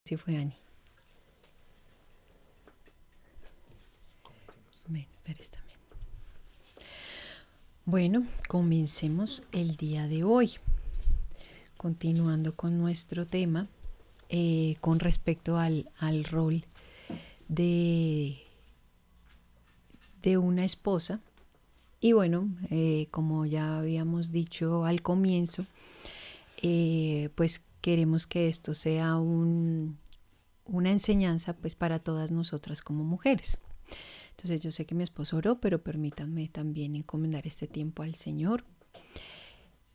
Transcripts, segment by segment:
Sí fue Ani. Ven, préstame. Bueno, comencemos el día de hoy. Continuando con nuestro tema con respecto al rol de, de una esposa. Y bueno, como ya habíamos dicho al comienzo, pues queremos que esto sea una enseñanza pues para todas nosotras como mujeres. Entonces yo sé que mi esposo oró, pero permítanme también encomendar este tiempo al Señor.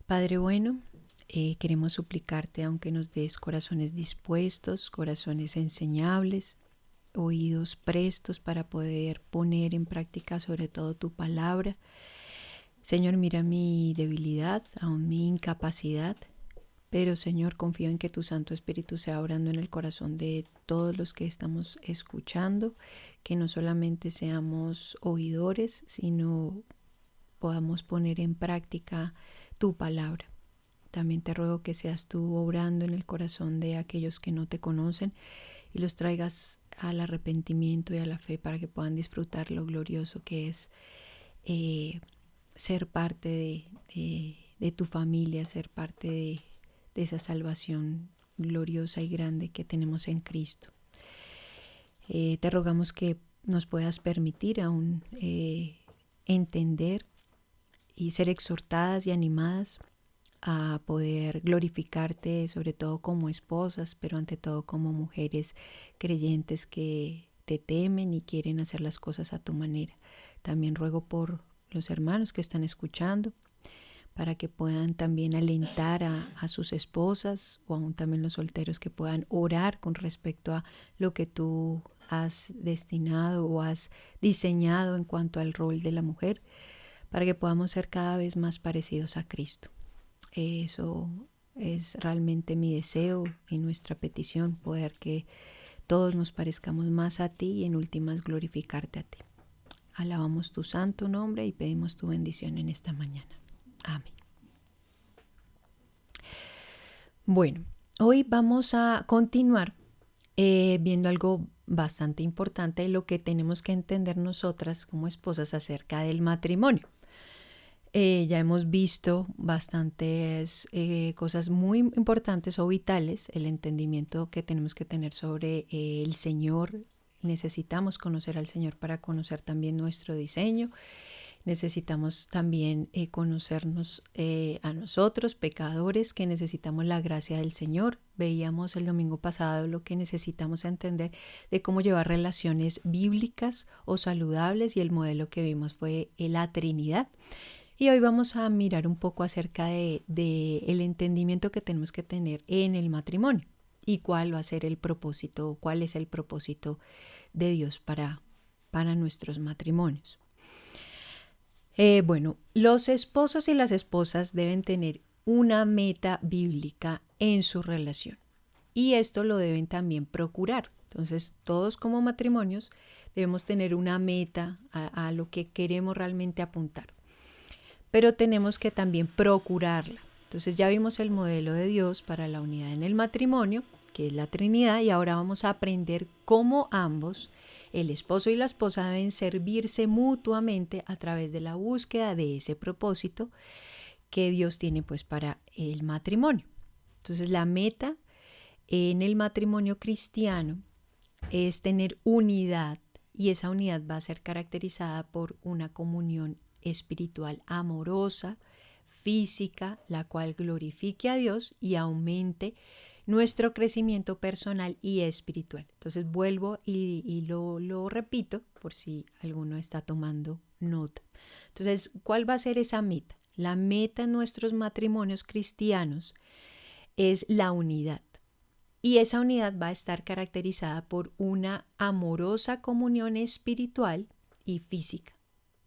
Padre bueno, queremos suplicarte, aunque nos des corazones dispuestos, corazones enseñables, oídos prestos para poder poner en práctica sobre todo tu palabra. Señor, mira mi debilidad, aún mi incapacidad, pero Señor, confío en que tu Santo Espíritu sea obrando en el corazón de todos los que estamos escuchando, que no solamente seamos oidores, sino podamos poner en práctica tu palabra. También te ruego que seas tú obrando en el corazón de aquellos que no te conocen y los traigas al arrepentimiento y a la fe para que puedan disfrutar lo glorioso que es ser parte de tu familia, ser parte de esa salvación gloriosa y grande que tenemos en Cristo. Te rogamos que nos puedas permitir aún entender y ser exhortadas y animadas a poder glorificarte, sobre todo como esposas, pero ante todo como mujeres creyentes que te temen y quieren hacer las cosas a tu manera. También ruego por los hermanos que están escuchando, para que puedan también alentar a sus esposas o aún también los solteros que puedan orar con respecto a lo que tú has destinado o has diseñado en cuanto al rol de la mujer, para que podamos ser cada vez más parecidos a Cristo. Eso es realmente mi deseo y nuestra petición, poder que todos nos parezcamos más a ti y en últimas glorificarte a ti. Alabamos tu santo nombre y pedimos tu bendición en esta mañana. Amén. Bueno, hoy vamos a continuar viendo algo bastante importante de lo que tenemos que entender nosotras como esposas acerca del matrimonio. Ya hemos visto bastantes cosas muy importantes o vitales, el entendimiento que tenemos que tener sobre el Señor. Necesitamos conocer al Señor para conocer también nuestro diseño. Necesitamos también conocernos a nosotros, pecadores, que necesitamos la gracia del Señor. Veíamos el domingo pasado lo que necesitamos entender de cómo llevar relaciones bíblicas o saludables, y el modelo que vimos fue la Trinidad. Y hoy vamos a mirar un poco acerca de el entendimiento que tenemos que tener en el matrimonio y cuál va a ser el propósito, cuál es el propósito de Dios para nuestros matrimonios. Bueno, los esposos y las esposas deben tener una meta bíblica en su relación y esto lo deben también procurar. Entonces, todos como matrimonios debemos tener una meta a lo que queremos realmente apuntar, pero tenemos que también procurarla. Entonces ya vimos el modelo de Dios para la unidad en el matrimonio, que es la Trinidad, y ahora vamos a aprender cómo ambos, el esposo y la esposa, deben servirse mutuamente a través de la búsqueda de ese propósito que Dios tiene pues para el matrimonio. Entonces la meta en el matrimonio cristiano es tener unidad, y esa unidad va a ser caracterizada por una comunión espiritual amorosa, física, la cual glorifique a Dios y aumente nuestro crecimiento personal y espiritual. Entonces vuelvo y lo repito por si alguno está tomando nota. Entonces, ¿cuál va a ser esa meta? La meta en nuestros matrimonios cristianos es la unidad. Y esa unidad va a estar caracterizada por una amorosa comunión espiritual y física.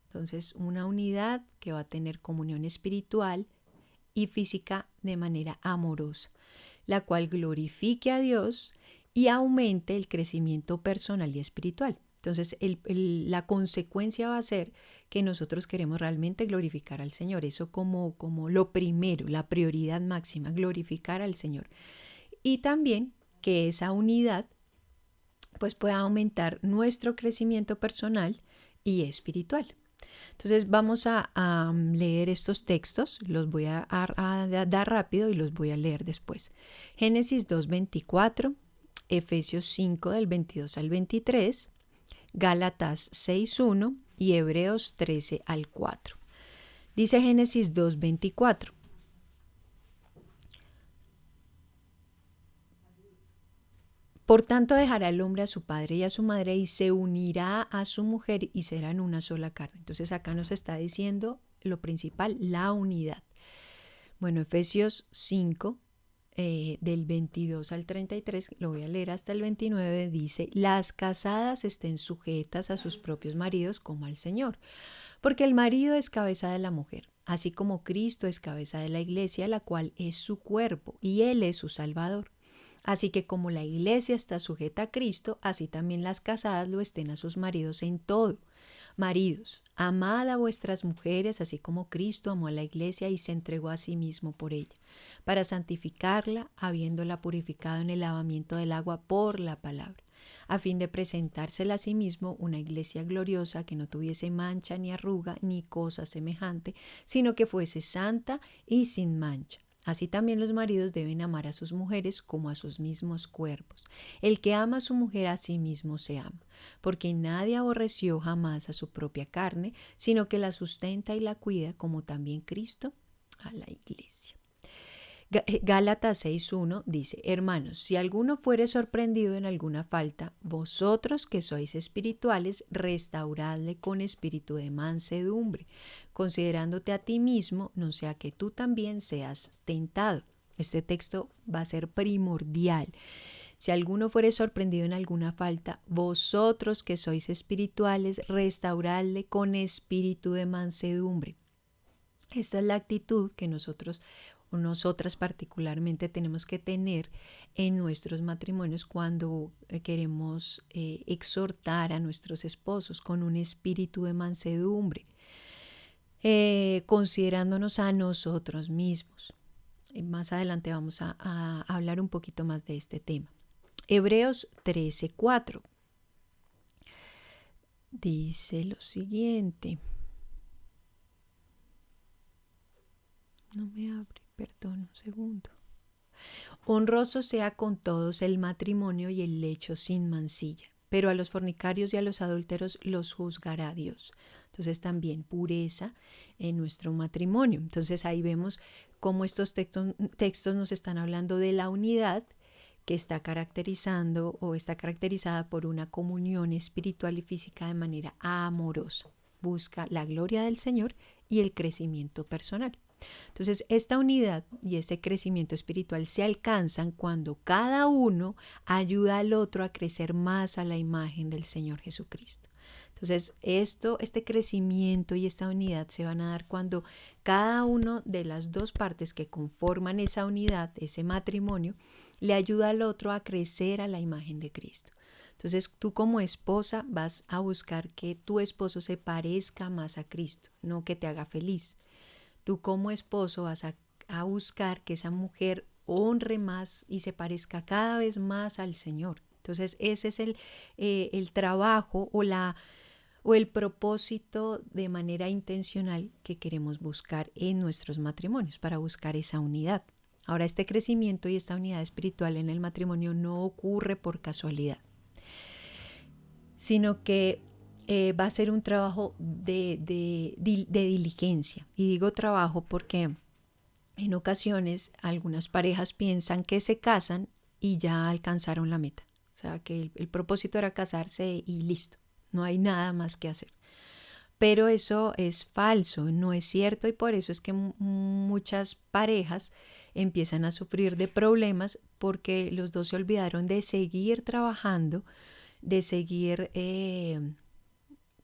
Entonces, una unidad que va a tener comunión espiritual y física de manera amorosa, la cual glorifique a Dios y aumente el crecimiento personal y espiritual. Entonces, la consecuencia va a ser que nosotros queremos realmente glorificar al Señor. Eso como lo primero, la prioridad máxima, glorificar al Señor. Y también que esa unidad pues pueda aumentar nuestro crecimiento personal y espiritual. Entonces vamos a leer estos textos, los voy a dar rápido y los voy a leer después. Génesis 2:24, Efesios 5 del 22 al 23, Gálatas 6:1 y Hebreos 13 al 4. Dice Génesis 2:24. Por tanto dejará el hombre a su padre y a su madre y se unirá a su mujer y serán una sola carne. Entonces acá nos está diciendo lo principal, la unidad. Bueno, Efesios 5, del 22 al 33, lo voy a leer hasta el 29, dice: las casadas estén sujetas a sus propios maridos como al Señor, porque el marido es cabeza de la mujer, así como Cristo es cabeza de la iglesia, la cual es su cuerpo y Él es su Salvador. Así que como la iglesia está sujeta a Cristo, así también las casadas lo estén a sus maridos en todo. Maridos, amad a vuestras mujeres, así como Cristo amó a la iglesia y se entregó a sí mismo por ella, para santificarla, habiéndola purificado en el lavamiento del agua por la palabra, a fin de presentársela a sí mismo una iglesia gloriosa que no tuviese mancha ni arruga ni cosa semejante, sino que fuese santa y sin mancha. Así también los maridos deben amar a sus mujeres como a sus mismos cuerpos. El que ama a su mujer a sí mismo se ama, porque nadie aborreció jamás a su propia carne, sino que la sustenta y la cuida, como también Cristo a la iglesia. Gálatas 6:1 dice: hermanos, si alguno fuere sorprendido en alguna falta, vosotros que sois espirituales, restauradle con espíritu de mansedumbre, considerándote a ti mismo, no sea que tú también seas tentado. Este texto va a ser primordial. Si alguno fuere sorprendido en alguna falta, vosotros que sois espirituales, restauradle con espíritu de mansedumbre. Esta es la actitud que nosotras particularmente tenemos que tener en nuestros matrimonios cuando queremos exhortar a nuestros esposos con un espíritu de mansedumbre, considerándonos a nosotros mismos. Más adelante vamos a hablar un poquito más de este tema. Hebreos 13:4 dice lo siguiente. No me abre, perdón, un segundo. Honroso sea con todos el matrimonio y el lecho sin mancilla, pero a los fornicarios y a los adúlteros los juzgará Dios. Entonces también pureza en nuestro matrimonio. Entonces ahí vemos cómo estos textos nos están hablando de la unidad que está caracterizando o está caracterizada por una comunión espiritual y física de manera amorosa. Busca la gloria del Señor y el crecimiento personal. Entonces, esta unidad y este crecimiento espiritual se alcanzan cuando cada uno ayuda al otro a crecer más a la imagen del Señor Jesucristo. Entonces, este crecimiento y esta unidad se van a dar cuando cada uno de las dos partes que conforman esa unidad, ese matrimonio, le ayuda al otro a crecer a la imagen de Cristo. Entonces, tú como esposa vas a buscar que tu esposo se parezca más a Cristo, no que te haga feliz. Tú como esposo vas a buscar que esa mujer honre más y se parezca cada vez más al Señor. Entonces ese es el trabajo o el propósito de manera intencional que queremos buscar en nuestros matrimonios para buscar esa unidad. Ahora, este crecimiento y esta unidad espiritual en el matrimonio no ocurre por casualidad, sino que va a ser un trabajo de diligencia. Y digo trabajo porque en ocasiones algunas parejas piensan que se casan y ya alcanzaron la meta. O sea, que el propósito era casarse y listo. No hay nada más que hacer. Pero eso es falso, no es cierto, y por eso es que muchas parejas empiezan a sufrir de problemas porque los dos se olvidaron de seguir trabajando, de seguir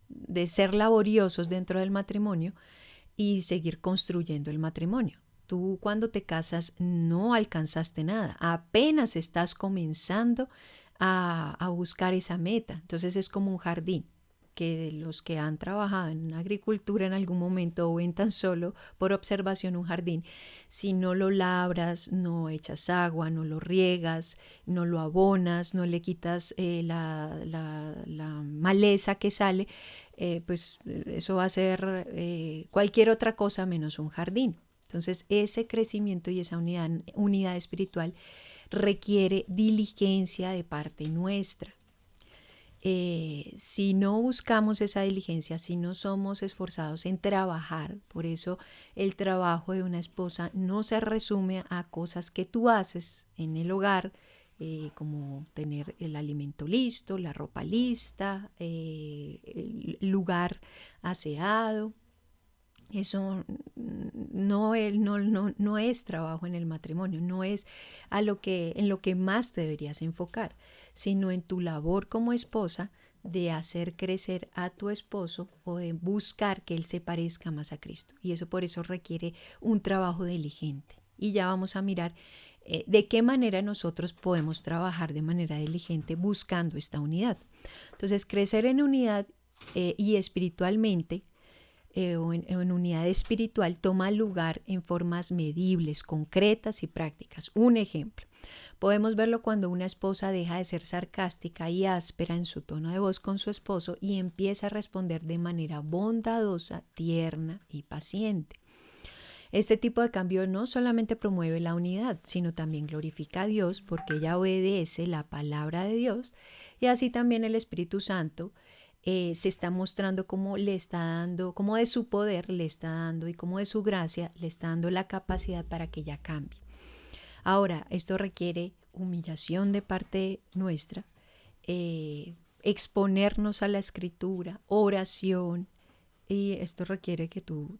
de ser laboriosos dentro del matrimonio y seguir construyendo el matrimonio. Tú cuando te casas no alcanzaste nada, apenas estás comenzando a buscar esa meta. Entonces es como un jardín que los que han trabajado en agricultura en algún momento o ven tan solo por observación un jardín, si no lo labras, no echas agua, no lo riegas, no lo abonas, no le quitas la maleza que sale, pues eso va a ser cualquier otra cosa menos un jardín. Entonces ese crecimiento y esa unidad espiritual requiere diligencia de parte nuestra. Si no buscamos esa diligencia, si no somos esforzados en trabajar, por eso el trabajo de una esposa no se resume a cosas que tú haces en el hogar, como tener el alimento listo, la ropa lista, el lugar aseado. Eso no es trabajo en el matrimonio, no es en lo que más te deberías enfocar, sino en tu labor como esposa de hacer crecer a tu esposo o de buscar que él se parezca más a Cristo. Y eso por eso requiere un trabajo diligente. Y ya vamos a mirar de qué manera nosotros podemos trabajar de manera diligente buscando esta unidad. Entonces, crecer en unidad y espiritualmente o en unidad espiritual toma lugar en formas medibles, concretas y prácticas. Un ejemplo, podemos verlo cuando una esposa deja de ser sarcástica y áspera en su tono de voz con su esposo y empieza a responder de manera bondadosa, tierna y paciente. Este tipo de cambio no solamente promueve la unidad, sino también glorifica a Dios porque ella obedece la palabra de Dios y así también el Espíritu Santo se está mostrando cómo le está dando, cómo de su poder le está dando y cómo de su gracia le está dando la capacidad para que ella cambie. Ahora, esto requiere humillación de parte nuestra, exponernos a la escritura, oración, y esto requiere que tú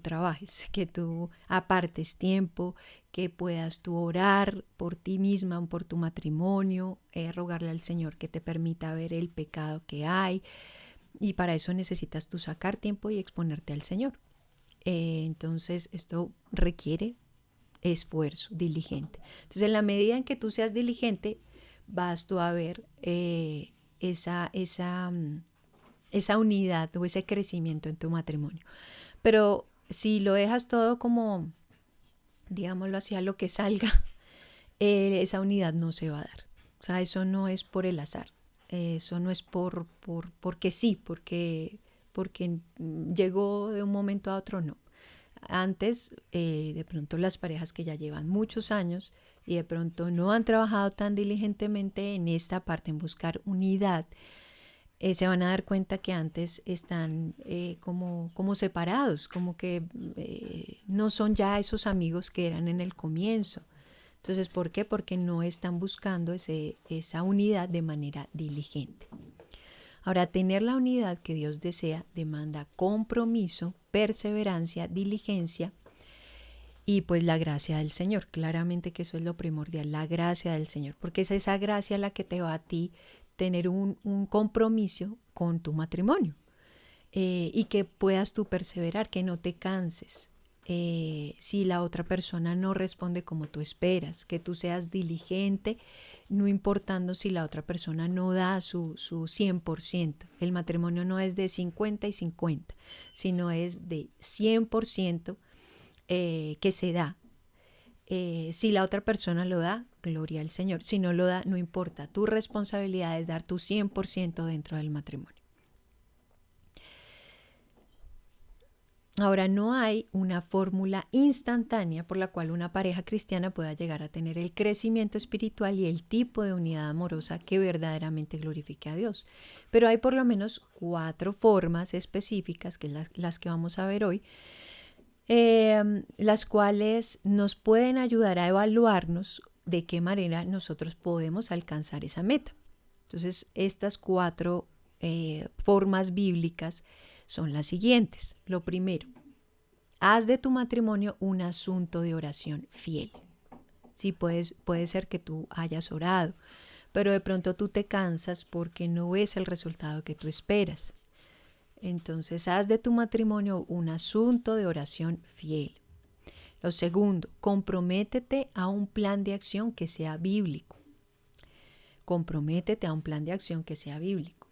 trabajes, que tú apartes tiempo, que puedas tú orar por ti misma, por tu matrimonio, rogarle al Señor que te permita ver el pecado que hay. Y para eso necesitas tú sacar tiempo y exponerte al Señor. Entonces esto requiere esfuerzo diligente. Entonces en la medida en que tú seas diligente, vas tú a ver esa unidad o ese crecimiento en tu matrimonio. Pero si lo dejas todo como, digámoslo así, a lo que salga, esa unidad no se va a dar. O sea, eso no es por el azar. Eso no es porque sí, porque llegó de un momento a otro, no. Antes, de pronto las parejas que ya llevan muchos años y de pronto no han trabajado tan diligentemente en esta parte, en buscar unidad, se van a dar cuenta que antes están como separados, como que no son ya esos amigos que eran en el comienzo. Entonces, ¿por qué? Porque no están buscando esa unidad de manera diligente. Ahora, tener la unidad que Dios desea demanda compromiso, perseverancia, diligencia y pues la gracia del Señor. Claramente que eso es lo primordial, la gracia del Señor, porque es esa gracia la que te va a ti tener un compromiso con tu matrimonio y que puedas tú perseverar, que no te canses. Si la otra persona no responde como tú esperas, que tú seas diligente, no importando si la otra persona no da su 100%. El matrimonio no es de 50 y 50, sino es de 100% que se da. Si la otra persona lo da, gloria al Señor. Si no lo da, no importa. Tu responsabilidad es dar tu 100% dentro del matrimonio. Ahora, no hay una fórmula instantánea por la cual una pareja cristiana pueda llegar a tener el crecimiento espiritual y el tipo de unidad amorosa que verdaderamente glorifique a Dios. Pero hay por lo menos 4 formas específicas, que es las que vamos a ver hoy, las cuales nos pueden ayudar a evaluarnos de qué manera nosotros podemos alcanzar esa meta. Entonces, estas 4 formas bíblicas son las siguientes. Lo primero, haz de tu matrimonio un asunto de oración fiel. Sí, puede ser que tú hayas orado, pero de pronto tú te cansas porque no ves el resultado que tú esperas. Entonces, haz de tu matrimonio un asunto de oración fiel. Lo segundo, comprométete a un plan de acción que sea bíblico. Comprométete a un plan de acción que sea bíblico.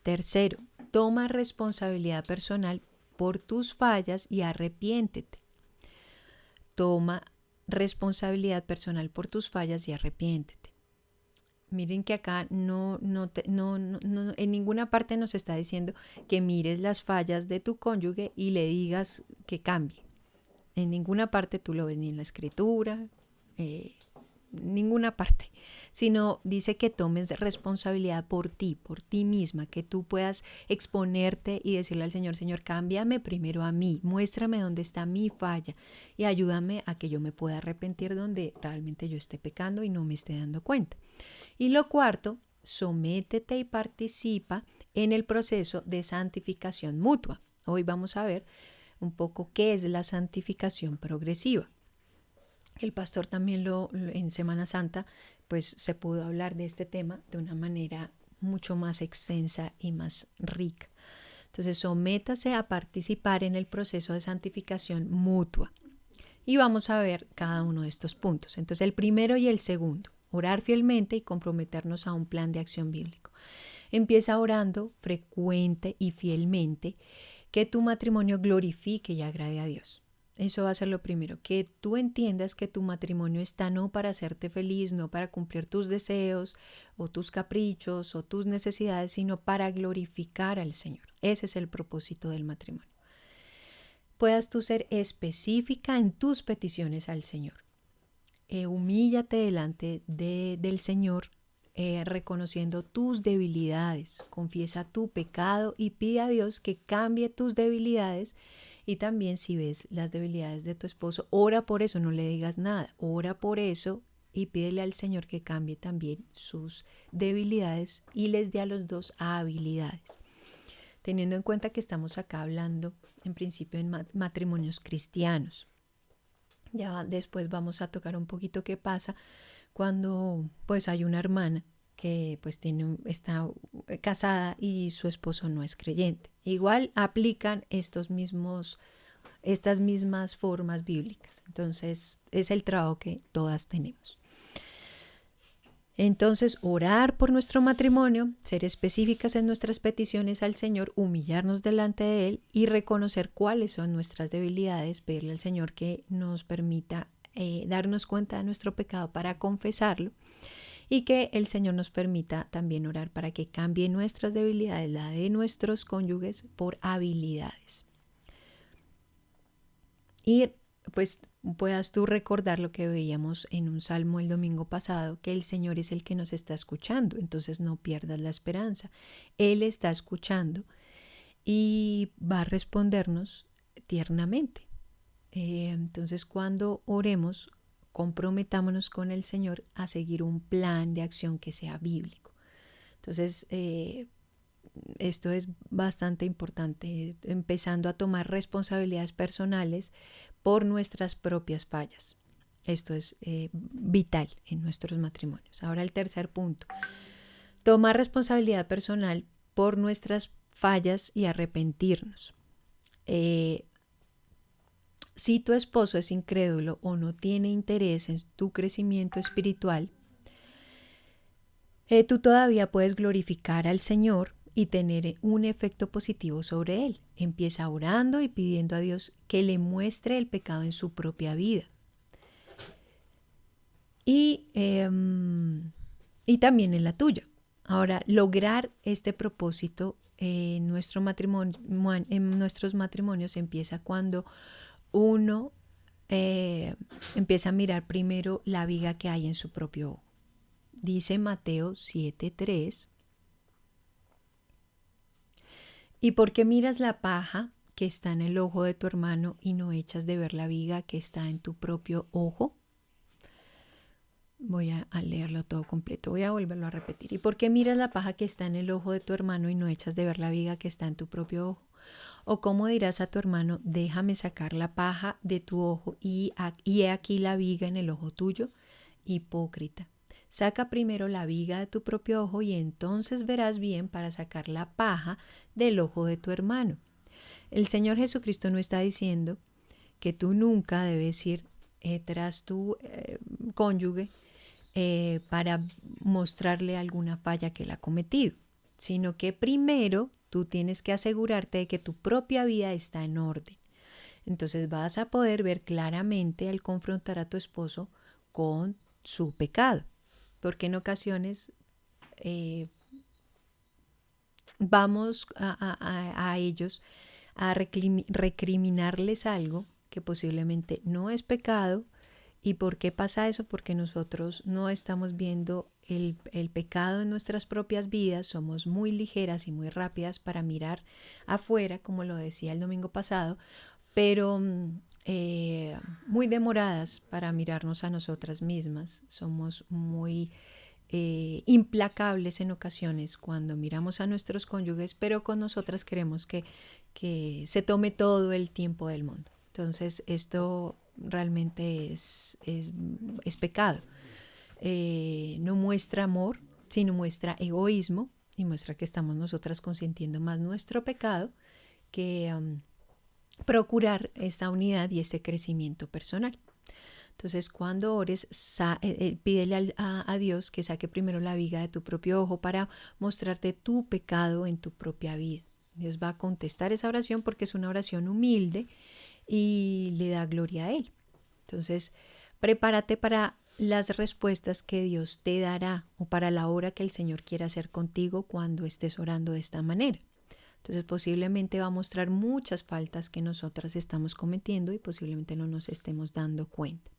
Tercero, toma responsabilidad personal por tus fallas y arrepiéntete. Toma responsabilidad personal por tus fallas y arrepiéntete. Miren que acá no, en ninguna parte nos está diciendo que mires las fallas de tu cónyuge y le digas que cambie. En ninguna parte tú lo ves, ni en la escritura, ninguna parte, sino dice que tomes responsabilidad por ti misma, que tú puedas exponerte y decirle al Señor, Señor, cámbiame primero a mí, muéstrame dónde está mi falla y ayúdame a que yo me pueda arrepentir donde realmente yo esté pecando y no me esté dando cuenta. Y lo cuarto, sométete y participa en el proceso de santificación mutua. Hoy vamos a ver un poco qué es la santificación progresiva. El pastor también en Semana Santa, pues se pudo hablar de este tema de una manera mucho más extensa y más rica. Entonces, sométase a participar en el proceso de santificación mutua. Y vamos a ver cada uno de estos puntos. Entonces, el primero y el segundo, orar fielmente y comprometernos a un plan de acción bíblico. Empieza orando frecuente y fielmente que tu matrimonio glorifique y agrade a Dios. Eso va a ser lo primero, que tú entiendas que tu matrimonio está no para hacerte feliz, no para cumplir tus deseos o tus caprichos o tus necesidades, sino para glorificar al Señor. Ese es el propósito del matrimonio. Puedas tú ser específica en tus peticiones al Señor. Humíllate delante del Señor, reconociendo tus debilidades. Confiesa tu pecado y pide a Dios que cambie tus debilidades. Y también si ves las debilidades de tu esposo, ora por eso, no le digas nada, ora por eso y pídele al Señor que cambie también sus debilidades y les dé a los dos habilidades. Teniendo en cuenta que estamos acá hablando en principio en matrimonios cristianos. Ya después vamos a tocar un poquito qué pasa cuando pues hay una hermana que pues está casada y su esposo no es creyente. Igual aplican estas mismas formas bíblicas. Entonces es el trabajo que todas tenemos. Entonces, orar por nuestro matrimonio, ser específicas en nuestras peticiones al Señor, humillarnos delante de Él y reconocer cuáles son nuestras debilidades, pedirle al Señor que nos permita darnos cuenta de nuestro pecado para confesarlo y que el Señor nos permita también orar para que cambie nuestras debilidades, la de nuestros cónyuges, por habilidades. Y pues puedas tú recordar lo que veíamos en un salmo el domingo pasado, que el Señor es el que nos está escuchando, entonces no pierdas la esperanza. Él está escuchando y va a respondernos tiernamente. Entonces cuando oremos, comprometámonos con el Señor a seguir un plan de acción que sea bíblico. Entonces, esto es bastante importante, empezando a tomar responsabilidades personales por nuestras propias fallas. Esto es vital en nuestros matrimonios. Ahora el tercer punto, tomar responsabilidad personal por nuestras fallas y arrepentirnos. Si tu esposo es incrédulo o no tiene interés en tu crecimiento espiritual, tú todavía puedes glorificar al Señor y tener un efecto positivo sobre él. Empieza orando y pidiendo a Dios que le muestre el pecado en su propia vida. Y también en la tuya. Ahora, lograr este propósito en nuestros matrimonios empieza cuando uno empieza a mirar primero la viga que hay en su propio ojo. Dice Mateo 7:3. ¿Y por qué miras la paja que está en el ojo de tu hermano y no echas de ver la viga que está en tu propio ojo? Voy a leerlo todo completo, voy a volverlo a repetir. ¿Y por qué miras la paja que está en el ojo de tu hermano y no echas de ver la viga que está en tu propio ojo? ¿O cómo dirás a tu hermano, déjame sacar la paja de tu ojo y he aquí la viga en el ojo tuyo? Hipócrita. Saca primero la viga de tu propio ojo y entonces verás bien para sacar la paja del ojo de tu hermano. El Señor Jesucristo no está diciendo que tú nunca debes ir tras tu cónyuge para mostrarle alguna falla que él ha cometido, sino que primero Tú tienes que asegurarte de que tu propia vida está en orden. Entonces vas a poder ver claramente al confrontar a tu esposo con su pecado. Porque en ocasiones vamos a ellos a recriminarles algo que posiblemente no es pecado. ¿Y por qué pasa eso? Porque nosotros no estamos viendo el pecado en nuestras propias vidas, somos muy ligeras y muy rápidas para mirar afuera, como lo decía el domingo pasado, pero muy demoradas para mirarnos a nosotras mismas. Somos muy implacables en ocasiones cuando miramos a nuestros cónyuges, pero con nosotras queremos que se tome todo el tiempo del mundo. Entonces esto realmente es pecado. No muestra amor, sino muestra egoísmo y muestra que estamos nosotras consintiendo más nuestro pecado que procurar esa unidad y ese crecimiento personal. Entonces, cuando ores, pídele a Dios que saque primero la viga de tu propio ojo para mostrarte tu pecado en tu propia vida. Dios va a contestar esa oración porque es una oración humilde y le da gloria a Él. Entonces, prepárate para las respuestas que Dios te dará o para la obra que el Señor quiere hacer contigo cuando estés orando de esta manera. Entonces posiblemente va a mostrar muchas faltas que nosotras estamos cometiendo y posiblemente no nos estemos dando cuenta.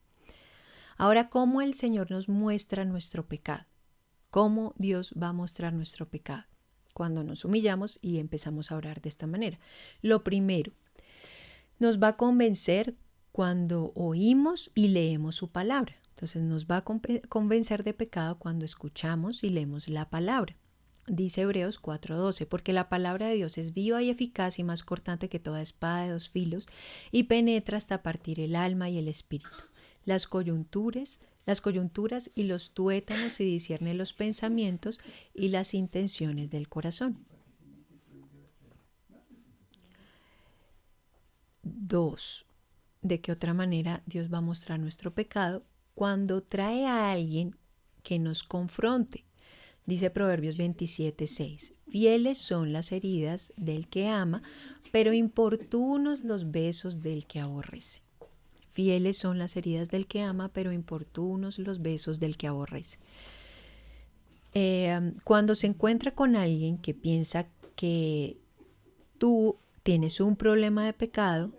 Ahora, ¿cómo el Señor nos muestra nuestro pecado? ¿Cómo Dios va a mostrar nuestro pecado? Cuando nos humillamos y empezamos a orar de esta manera. Lo primero, nos va a convencer cuando oímos y leemos su palabra. Entonces nos va a convencer de pecado cuando escuchamos y leemos la palabra. Dice Hebreos 4:12, porque la palabra de Dios es viva y eficaz y más cortante que toda espada de 2 filos y penetra hasta partir el alma y el espíritu, las coyunturas y los tuétanos y discierne los pensamientos y las intenciones del corazón. 2. ¿De qué otra manera Dios va a mostrar nuestro pecado? Cuando trae a alguien que nos confronte. Dice Proverbios 27:6, fieles son las heridas del que ama, pero importunos los besos del que aborrece. Fieles son las heridas del que ama, pero importunos los besos del que aborrece. Cuando se encuentra con alguien que piensa que tú tienes un problema de pecado,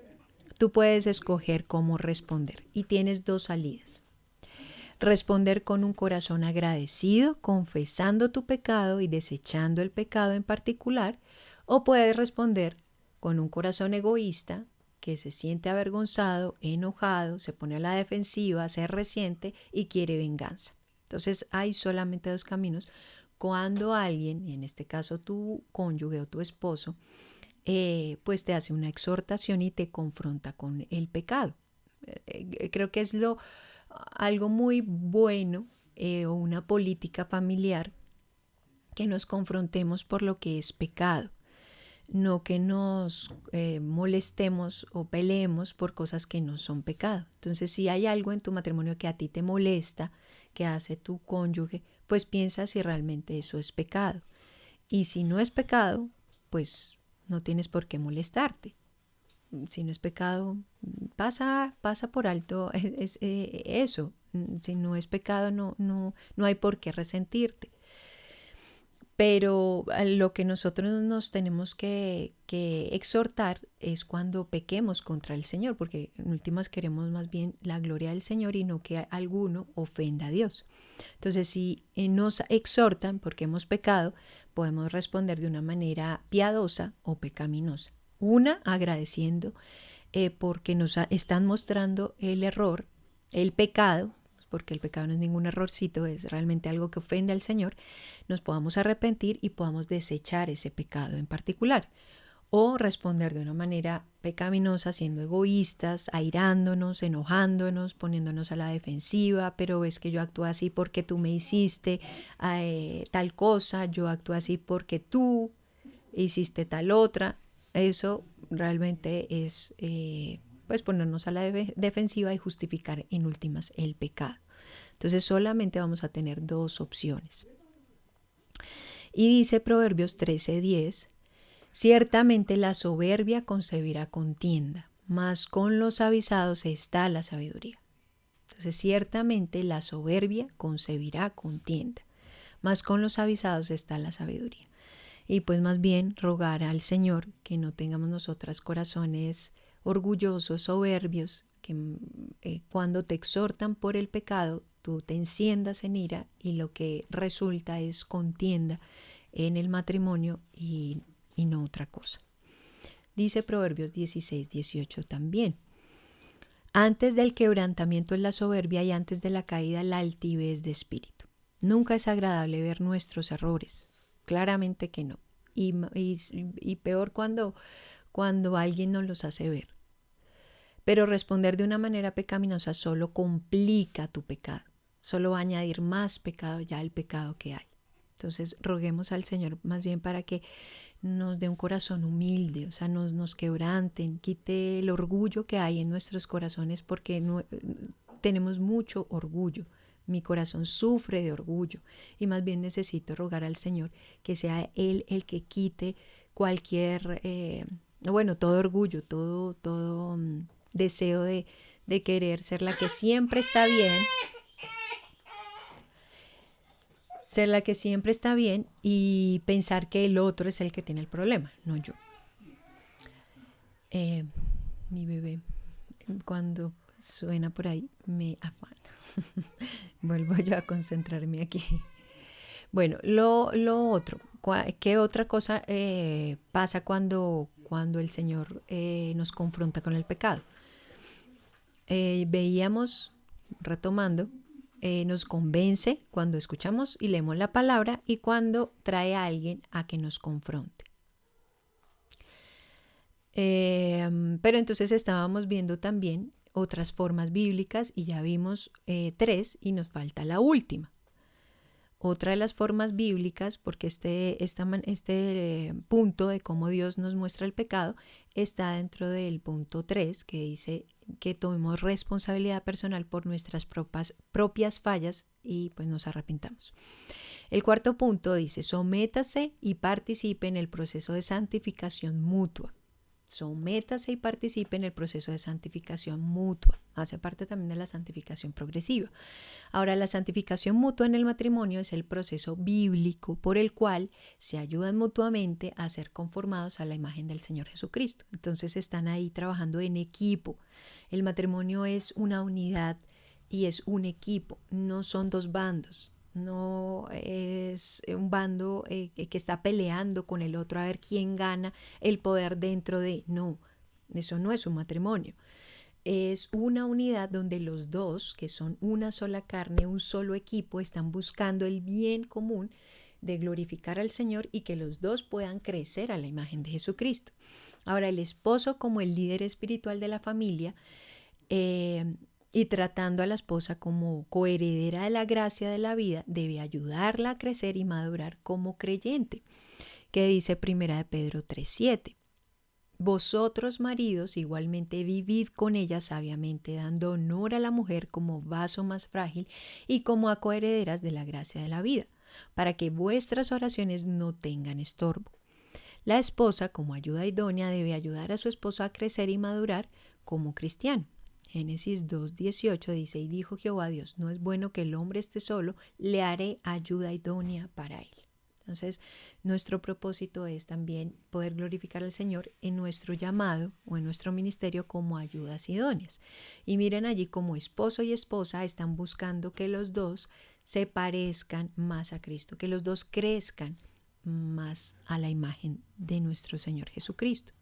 tú puedes escoger cómo responder y tienes 2 salidas. Responder con un corazón agradecido, confesando tu pecado y desechando el pecado en particular, o puedes responder con un corazón egoísta que se siente avergonzado, enojado, se pone a la defensiva, se resiente y quiere venganza. Entonces hay solamente 2 caminos. Cuando alguien, y en este caso tu cónyuge o tu esposo, pues te hace una exhortación y te confronta con el pecado. Creo que es algo muy bueno o una política familiar que nos confrontemos por lo que es pecado, no que nos molestemos o peleemos por cosas que no son pecado. Entonces, si hay algo en tu matrimonio que a ti te molesta, que hace tu cónyuge, pues piensa si realmente eso es pecado. Y si no es pecado, pues no tienes por qué molestarte. Si no es pecado, pasa por alto eso. Si no es pecado, no hay por qué resentirte. Pero lo que nosotros nos tenemos que exhortar es cuando pequemos contra el Señor, porque en últimas queremos más bien la gloria del Señor y no que alguno ofenda a Dios. Entonces, si nos exhortan porque hemos pecado, podemos responder de una manera piadosa o pecaminosa. Una, agradeciendo porque nos están mostrando el error, el pecado, porque el pecado no es ningún errorcito, es realmente algo que ofende al Señor, nos podamos arrepentir y podamos desechar ese pecado en particular. O responder de una manera pecaminosa, siendo egoístas, airándonos, enojándonos, poniéndonos a la defensiva, pero es que yo actúo así porque tú me hiciste tal cosa, yo actúo así porque tú hiciste tal otra. Eso realmente es pues ponernos a la defensiva y justificar en últimas el pecado. Entonces solamente vamos a tener 2 opciones. Y dice Proverbios 13:10, Ciertamente la soberbia concebirá contienda, mas con los avisados está la sabiduría. Entonces, ciertamente la soberbia concebirá contienda, mas con los avisados está la sabiduría. Y pues más bien rogar al Señor que no tengamos nosotras corazones orgullosos, soberbios, que cuando te exhortan por el pecado, tú te enciendas en ira y lo que resulta es contienda en el matrimonio y no otra cosa. Dice Proverbios 16:18 también. Antes del quebrantamiento es la soberbia y antes de la caída la altivez de espíritu. Nunca es agradable ver nuestros errores. Claramente que no. Y peor cuando alguien nos los hace ver. Pero responder de una manera pecaminosa solo complica tu pecado. Solo va a añadir más pecado ya al pecado que hay. Entonces roguemos al Señor más bien para que nos dé un corazón humilde, o sea, nos quebranten, quite el orgullo que hay en nuestros corazones porque tenemos mucho orgullo. Mi corazón sufre de orgullo y más bien necesito rogar al Señor que sea Él el que quite cualquier, todo orgullo, todo deseo de querer ser la que siempre está bien. Ser la que siempre está bien y pensar que el otro es el que tiene el problema, no yo. Mi bebé, cuando suena por ahí, me afana. Vuelvo yo a concentrarme aquí. Bueno, lo otro, ¿qué otra cosa pasa cuando el Señor nos confronta con el pecado? Veíamos, retomando, nos convence cuando escuchamos y leemos la palabra y cuando trae a alguien a que nos confronte. Pero entonces estábamos viendo también otras formas bíblicas y ya vimos 3 y nos falta la última. Otra de las formas bíblicas, porque este punto de cómo Dios nos muestra el pecado está dentro del punto 3, que dice que tomemos responsabilidad personal por nuestras propias fallas y pues nos arrepintamos. El cuarto punto dice, sométase y participe en el proceso de santificación mutua. Sométase y participe en el proceso de santificación mutua. Hace parte también de la santificación progresiva. Ahora, la santificación mutua en el matrimonio es el proceso bíblico por el cual se ayudan mutuamente a ser conformados a la imagen del Señor Jesucristo. Entonces están ahí trabajando en equipo. El matrimonio es una unidad y es un equipo, no son dos bandos. No es un bando que está peleando con el otro a ver quién gana el poder dentro de. No, eso no es un matrimonio. Es una unidad donde los dos, que son una sola carne, un solo equipo, están buscando el bien común de glorificar al Señor y que los dos puedan crecer a la imagen de Jesucristo. Ahora, el esposo como el líder espiritual de la familia y tratando a la esposa como coheredera de la gracia de la vida, debe ayudarla a crecer y madurar como creyente, que dice 1 de Pedro 3:7. Vosotros, maridos, igualmente vivid con ella sabiamente, dando honor a la mujer como vaso más frágil y como a coherederas de la gracia de la vida, para que vuestras oraciones no tengan estorbo. La esposa, como ayuda idónea, debe ayudar a su esposo a crecer y madurar como cristiano. Génesis 2:18 dice, y dijo Jehová Dios, no es bueno que el hombre esté solo, le haré ayuda idónea para él. Entonces, nuestro propósito es también poder glorificar al Señor en nuestro llamado o en nuestro ministerio como ayudas idóneas. Y miren allí como esposo y esposa están buscando que los dos se parezcan más a Cristo, que los dos crezcan más a la imagen de nuestro Señor Jesucristo.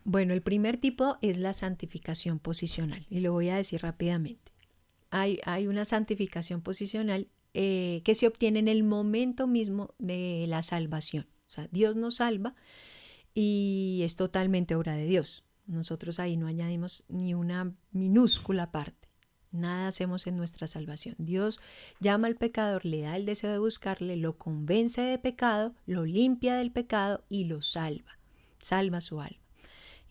Bueno, el primer tipo es la santificación posicional y lo voy a decir rápidamente. Hay una santificación posicional que se obtiene en el momento mismo de la salvación. O sea, Dios nos salva y es totalmente obra de Dios. Nosotros ahí no añadimos ni una minúscula parte. Nada hacemos en nuestra salvación. Dios llama al pecador, le da el deseo de buscarle, lo convence de pecado, lo limpia del pecado y lo salva. Salva su alma.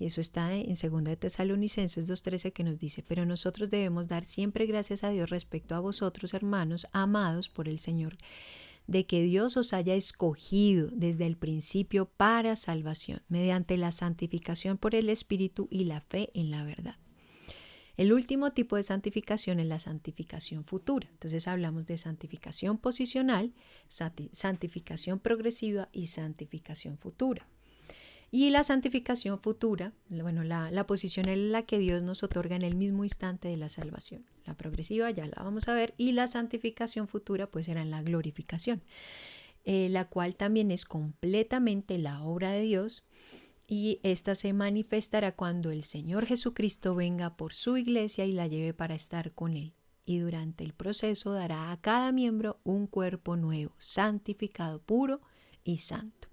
Y eso está en 2 de Tesalonicenses 2:13 que nos dice, pero nosotros debemos dar siempre gracias a Dios respecto a vosotros, hermanos, amados por el Señor, de que Dios os haya escogido desde el principio para salvación, mediante la santificación por el Espíritu y la fe en la verdad. El último tipo de santificación es la santificación futura. Entonces hablamos de santificación posicional, santificación progresiva y santificación futura. Y la santificación futura, bueno, la posición es la que Dios nos otorga en el mismo instante de la salvación. La progresiva ya la vamos a ver, y la santificación futura pues será en la glorificación, la cual también es completamente la obra de Dios, y esta se manifestará cuando el Señor Jesucristo venga por su iglesia y la lleve para estar con Él. Y durante el proceso dará a cada miembro un cuerpo nuevo, santificado, puro y santo.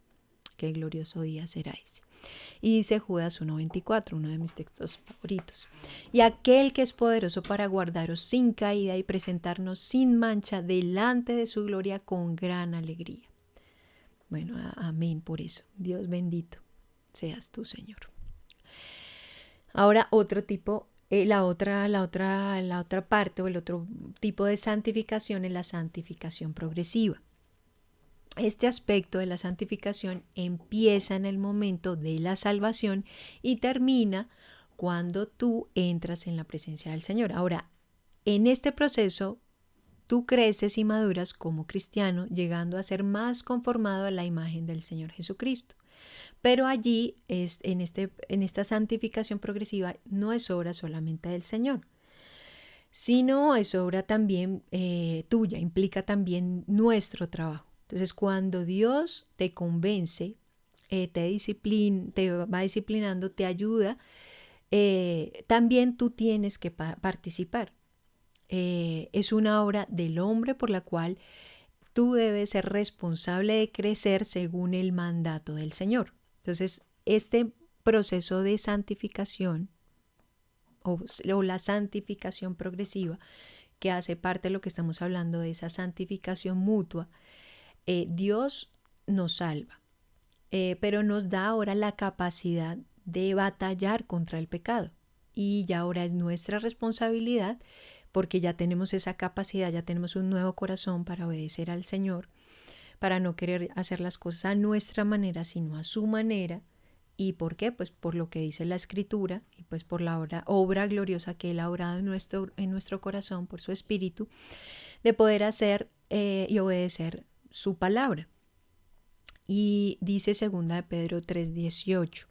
Qué glorioso día será ese. Y dice Judas 1:24, uno de mis textos favoritos. Y aquel que es poderoso para guardaros sin caída y presentarnos sin mancha delante de su gloria con gran alegría. Bueno, amén por eso. Dios bendito seas tú, Señor. Ahora otro tipo, la otra parte o el otro tipo de santificación es la santificación progresiva. Este aspecto de la santificación empieza en el momento de la salvación y termina cuando tú entras en la presencia del Señor. Ahora, en este proceso, tú creces y maduras como cristiano, llegando a ser más conformado a la imagen del Señor Jesucristo. Pero allí, en esta santificación progresiva, no es obra solamente del Señor, sino es obra también tuya, implica también nuestro trabajo. Entonces, cuando Dios te convence, te va disciplinando, te ayuda, también tú tienes que participar. Es una obra del hombre por la cual tú debes ser responsable de crecer según el mandato del Señor. Entonces, este proceso de santificación o la santificación progresiva, que hace parte de lo que estamos hablando de esa santificación mutua, Dios nos salva, pero nos da ahora la capacidad de batallar contra el pecado. Y ya ahora es nuestra responsabilidad, porque ya tenemos esa capacidad, ya tenemos un nuevo corazón para obedecer al Señor, para no querer hacer las cosas a nuestra manera, sino a su manera. ¿Y por qué? Pues por lo que dice la Escritura y pues por la obra gloriosa que Él ha obrado en nuestro corazón por su Espíritu, de poder hacer y obedecer su palabra. Y dice 2 de Pedro 3:18.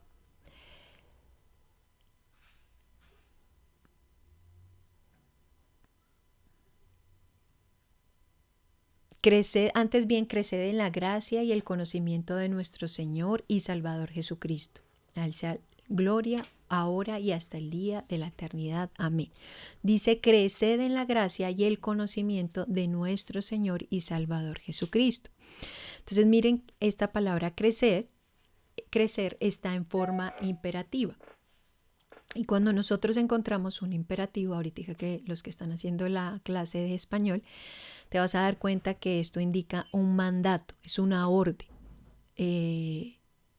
Antes bien, creced en la gracia y el conocimiento de nuestro Señor y Salvador Jesucristo. A Él sea gloria ahora y hasta el día de la eternidad. Amén. Dice, creced en la gracia y el conocimiento de nuestro Señor y Salvador Jesucristo. Entonces miren, esta palabra crecer está en forma imperativa. Y cuando nosotros encontramos un imperativo, ahorita que los que están haciendo la clase de español, te vas a dar cuenta que esto indica un mandato, es una orden.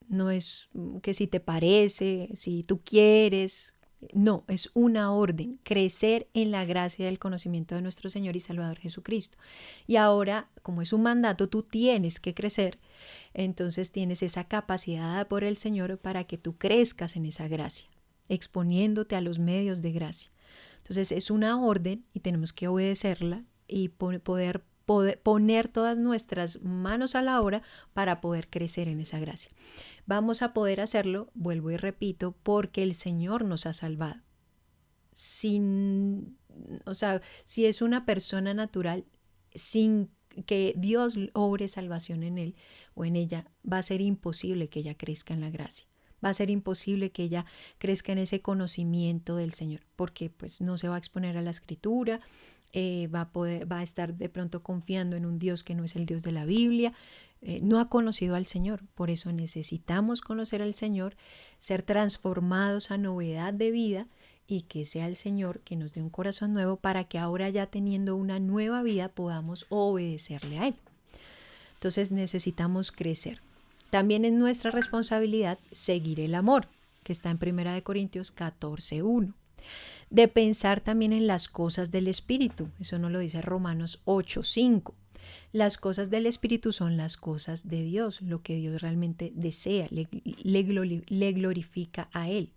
No es que si te parece, si tú quieres, no, es una orden, crecer en la gracia del conocimiento de nuestro Señor y Salvador Jesucristo. Y ahora, como es un mandato, tú tienes que crecer, entonces tienes esa capacidad dada por el Señor para que tú crezcas en esa gracia, exponiéndote a los medios de gracia. Entonces es una orden y tenemos que obedecerla y poder poner todas nuestras manos a la obra para poder crecer en esa gracia. Vamos a poder hacerlo, vuelvo y repito, porque el Señor nos ha salvado. Si es una persona natural, sin que Dios obre salvación en él o en ella, va a ser imposible que ella crezca en la gracia. Va a ser imposible que ella crezca en ese conocimiento del Señor, porque pues no se va a exponer a la Escritura, va a estar de pronto confiando en un Dios que no es el Dios de la Biblia, no ha conocido al Señor. Por eso necesitamos conocer al Señor, ser transformados a novedad de vida y que sea el Señor que nos dé un corazón nuevo para que ahora, ya teniendo una nueva vida, podamos obedecerle a Él. Entonces necesitamos crecer. También es nuestra responsabilidad seguir el amor, que está en 1 Corintios 14:1. De pensar también en las cosas del Espíritu, eso nos lo dice Romanos 8:5. Las cosas del Espíritu son las cosas de Dios, lo que Dios realmente desea, le glorifica a Él.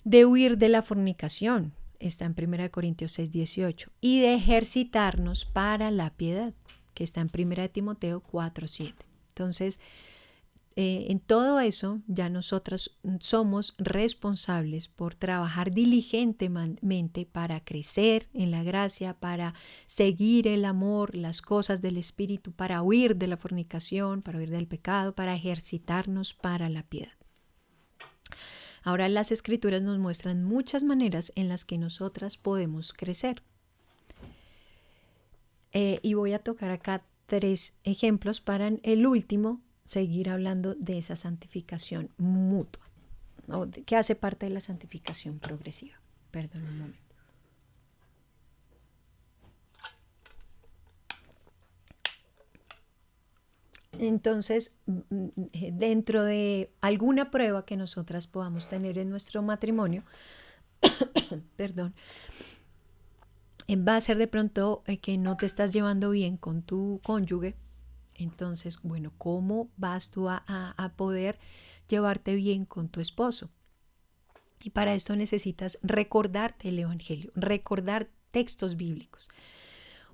De huir de la fornicación, está en 1 Corintios 6:18. Y de ejercitarnos para la piedad, que está en 1 Timoteo 4:7. Entonces, en todo eso ya nosotras somos responsables por trabajar diligentemente para crecer en la gracia, para seguir el amor, las cosas del Espíritu, para huir de la fornicación, para huir del pecado, para ejercitarnos para la piedad. Ahora las Escrituras nos muestran muchas maneras en las que nosotras podemos crecer. Y voy a tocar acá 3 ejemplos para el último seguir hablando de esa santificación mutua, que hace parte de la santificación progresiva. Perdón un momento. Entonces, dentro de alguna prueba que nosotras podamos tener en nuestro matrimonio, perdón, va a ser de pronto que no te estás llevando bien con tu cónyuge. Entonces, bueno, ¿cómo vas tú a poder llevarte bien con tu esposo? Y para esto necesitas recordarte el Evangelio, recordar textos bíblicos.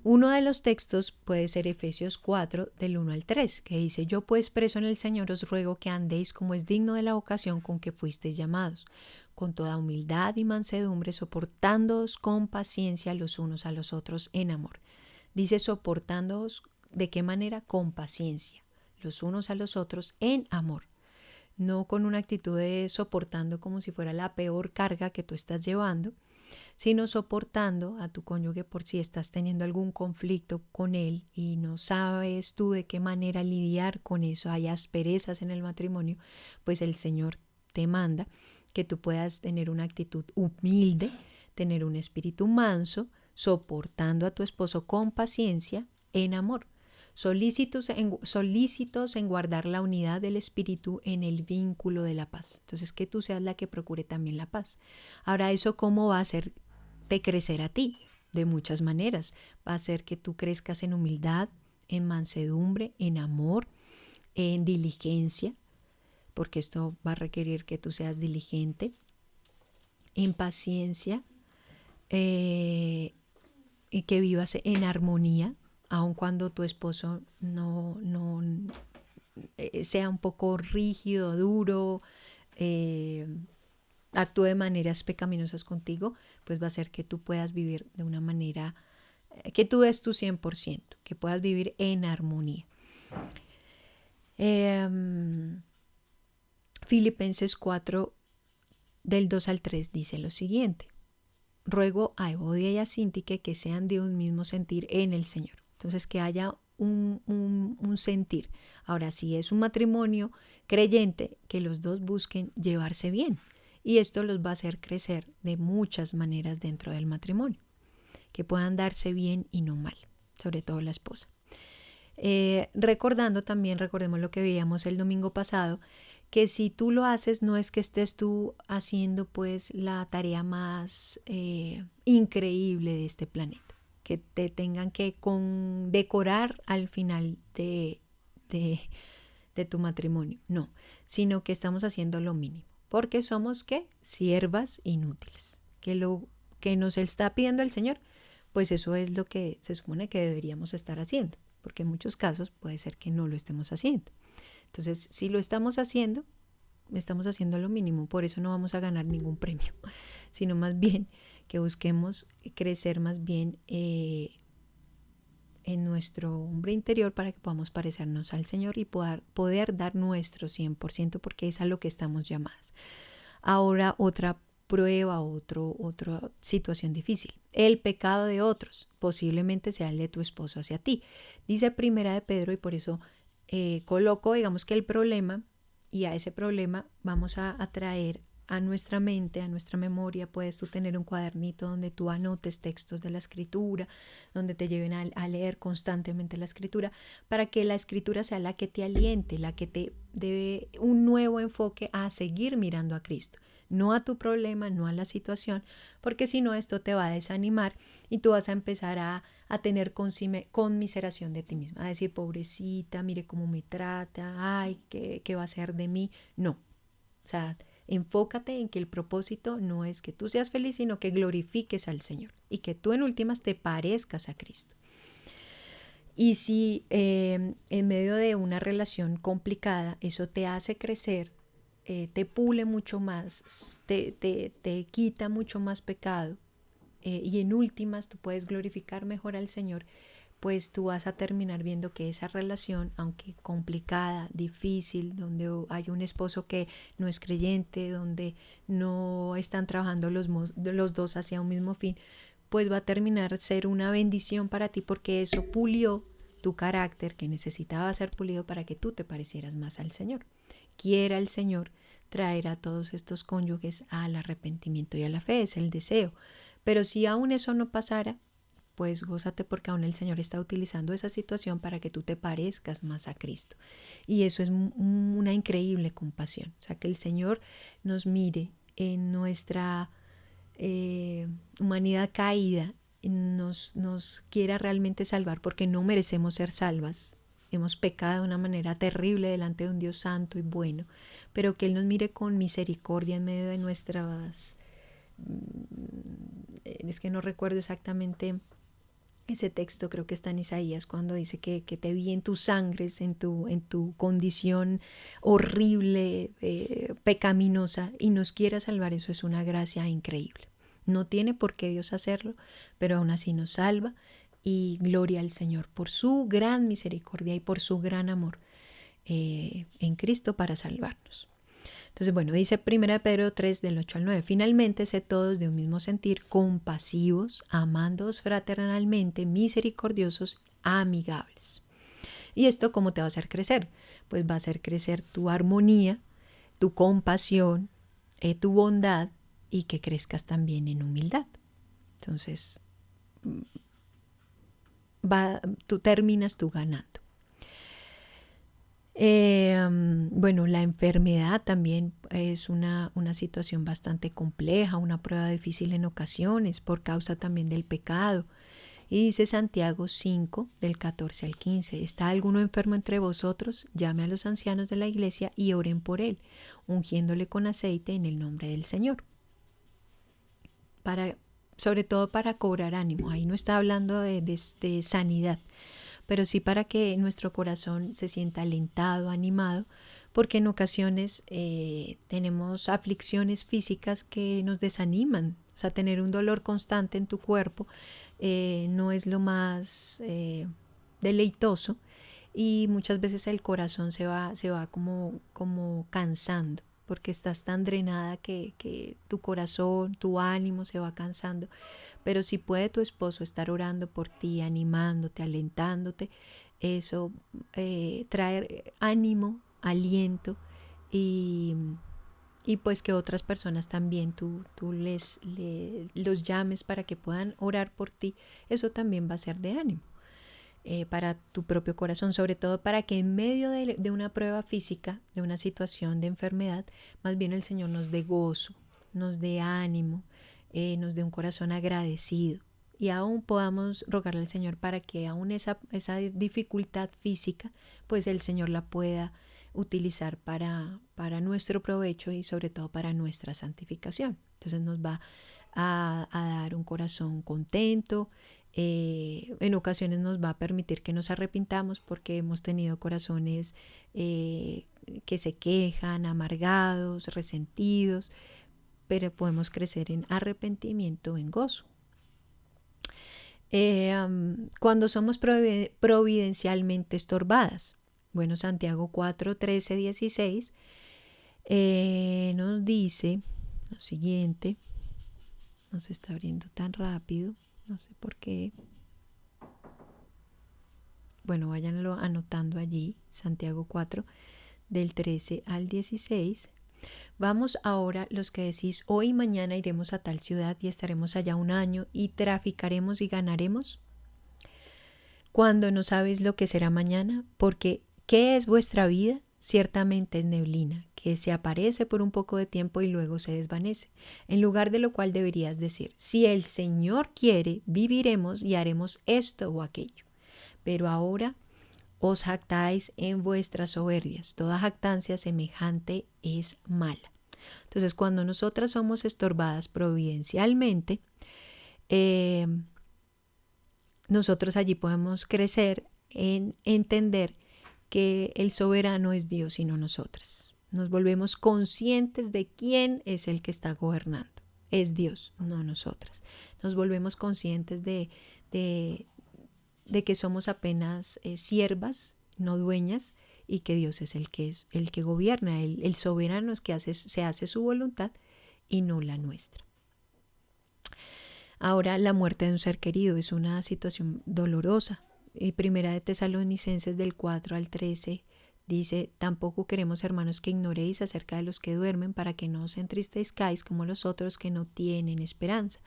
Uno de los textos puede ser Efesios 4, del 1 al 3, que dice: yo pues preso en el Señor os ruego que andéis como es digno de la vocación con que fuisteis llamados, con toda humildad y mansedumbre, soportándoos con paciencia los unos a los otros en amor. Dice soportándoos, ¿de qué manera? Con paciencia, los unos a los otros en amor. No con una actitud de soportando como si fuera la peor carga que tú estás llevando, sino soportando a tu cónyuge por si estás teniendo algún conflicto con él y no sabes tú de qué manera lidiar con eso, hay asperezas en el matrimonio, pues el Señor te manda que tú puedas tener una actitud humilde, tener un espíritu manso, soportando a tu esposo con paciencia, en amor. Solícitos en guardar la unidad del espíritu en el vínculo de la paz. Entonces, que tú seas la que procure también la paz. Ahora, ¿eso cómo va a hacerte crecer a ti? De muchas maneras. Va a hacer que tú crezcas en humildad, en mansedumbre, en amor, en diligencia, porque esto va a requerir que tú seas diligente, en paciencia, y que vivas en armonía, aun cuando tu esposo no sea un poco rígido, duro, actúe de maneras pecaminosas contigo, pues va a hacer que tú puedas vivir de una manera, que tú des tu 100%, que puedas vivir en armonía. Filipenses 4, del 2 al 3 dice lo siguiente: ruego a Evodia y a Síntique que sean de un mismo sentir en el Señor. Entonces, que haya un sentir. Ahora, si es un matrimonio creyente, que los dos busquen llevarse bien. Y esto los va a hacer crecer de muchas maneras dentro del matrimonio. Que puedan darse bien y no mal, sobre todo la esposa. Recordemos lo que veíamos el domingo pasado, que si tú lo haces, no es que estés tú haciendo pues la tarea más increíble de este planeta, que te tengan que condecorar al final de tu matrimonio, no, sino que estamos haciendo lo mínimo, porque somos ¿qué? Siervas inútiles, que lo que nos está pidiendo el Señor, pues eso es lo que se supone que deberíamos estar haciendo, porque en muchos casos puede ser que no lo estemos haciendo. Entonces, si lo estamos haciendo lo mínimo, por eso no vamos a ganar ningún premio, sino más bien que busquemos crecer más bien en nuestro hombre interior para que podamos parecernos al Señor y poder dar nuestro 100%, porque es a lo que estamos llamadas. Ahora, otra prueba, otra situación difícil. El pecado de otros, posiblemente sea el de tu esposo hacia ti. Dice Primera de Pedro, y por eso coloco, digamos que el problema, y a ese problema vamos a traer a nuestra mente, a nuestra memoria, puedes tú tener un cuadernito donde tú anotes textos de la escritura, donde te lleven a leer constantemente la escritura, para que la escritura sea la que te aliente, la que te dé un nuevo enfoque a seguir mirando a Cristo, no a tu problema, no a la situación, porque si no esto te va a desanimar y tú vas a empezar a tener conmiseración de ti misma, a decir, pobrecita, mire cómo me trata, ay, ¿qué va a hacer de mí? No, o sea, enfócate en que el propósito no es que tú seas feliz, sino que glorifiques al Señor y que tú en últimas te parezcas a Cristo. Y si en medio de una relación complicada eso te hace crecer, te pule mucho más, te quita mucho más pecado, y en últimas tú puedes glorificar mejor al Señor, pues tú vas a terminar viendo que esa relación, aunque complicada, difícil, donde hay un esposo que no es creyente, donde no están trabajando los dos hacia un mismo fin, pues va a terminar ser una bendición para ti porque eso pulió tu carácter que necesitaba ser pulido para que tú te parecieras más al Señor. Quiera el Señor traer a todos estos cónyuges al arrepentimiento y a la fe, es el deseo. Pero si aún eso no pasara, pues gózate porque aún el Señor está utilizando esa situación para que tú te parezcas más a Cristo. Y eso es una increíble compasión. O sea, que el Señor nos mire en nuestra humanidad caída, nos quiera realmente salvar porque no merecemos ser salvas. Hemos pecado de una manera terrible delante de un Dios santo y bueno, pero que Él nos mire con misericordia en medio de nuestras... Es que no recuerdo exactamente ese texto, creo que está en Isaías, cuando dice que te vi en tus sangres, en tu condición horrible, pecaminosa, y nos quiera salvar. Eso es una gracia increíble. No tiene por qué Dios hacerlo, pero aún así nos salva, y gloria al Señor por su gran misericordia y por su gran amor en Cristo para salvarnos. Entonces, bueno, dice 1 Pedro 3 del 8 al 9. Finalmente, sed todos de un mismo sentir, compasivos, amándoos fraternalmente, misericordiosos, amigables. ¿Y esto cómo te va a hacer crecer? Pues va a hacer crecer tu armonía, tu compasión, tu bondad, y que crezcas también en humildad. Entonces, tú terminas tú ganando. Bueno, la enfermedad también es una situación bastante compleja, una prueba difícil en ocasiones por causa también del pecado. Y dice Santiago 5, del 14 al 15, ¿está alguno enfermo entre vosotros? Llame a los ancianos de la iglesia y oren por él, ungiéndole con aceite en el nombre del Señor. Sobre todo para cobrar ánimo. Ahí no está hablando de sanidad, pero sí para que nuestro corazón se sienta alentado, animado, porque en ocasiones tenemos aflicciones físicas que nos desaniman. O sea, tener un dolor constante en tu cuerpo no es lo más deleitoso, y muchas veces el corazón se va como cansando, porque estás tan drenada que tu corazón, tu ánimo se va cansando. Pero si puede tu esposo estar orando por ti, animándote, alentándote, eso trae ánimo, aliento, y pues que otras personas también tú los llames para que puedan orar por ti, eso también va a ser de ánimo para tu propio corazón, sobre todo para que en medio de una prueba física, de una situación de enfermedad, más bien el Señor nos dé gozo, nos dé ánimo, nos dé un corazón agradecido, y aún podamos rogarle al Señor para que aún esa dificultad física, pues el Señor la pueda utilizar para nuestro provecho y sobre todo para nuestra santificación. Entonces nos va a dar un corazón contento. En ocasiones nos va a permitir que nos arrepintamos porque hemos tenido corazones que se quejan, amargados, resentidos, pero podemos crecer en arrepentimiento, en gozo. Cuando somos providencialmente estorbadas. Bueno, Santiago 4, 13, 16 nos dice lo siguiente. No se está abriendo tan rápido, no sé por qué. Bueno, váyanlo anotando allí, Santiago 4, del 13 al 16. Vamos ahora los que decís, hoy y mañana iremos a tal ciudad y estaremos allá un año y traficaremos y ganaremos, cuando no sabéis lo que será mañana, porque ¿qué es vuestra vida? Ciertamente es neblina, que se aparece por un poco de tiempo y luego se desvanece. En lugar de lo cual deberías decir, si el Señor quiere, viviremos y haremos esto o aquello. Pero ahora os jactáis en vuestras soberbias. Toda jactancia semejante es mala. Entonces, cuando nosotras somos estorbadas providencialmente, nosotros allí podemos crecer en entender que el soberano es Dios y no nosotras. Nos volvemos conscientes de quién es el que está gobernando. Es Dios, no nosotras. Nos volvemos conscientes de que somos apenas siervas, no dueñas, y que Dios es el que gobierna. El soberano es que se hace su voluntad y no la nuestra. Ahora, la muerte de un ser querido es una situación dolorosa. Y Primera de Tesalonicenses del 4 al 13 dice, tampoco queremos, hermanos, que ignoréis acerca de los que duermen, para que no os entristezcáis como los otros que no tienen esperanza.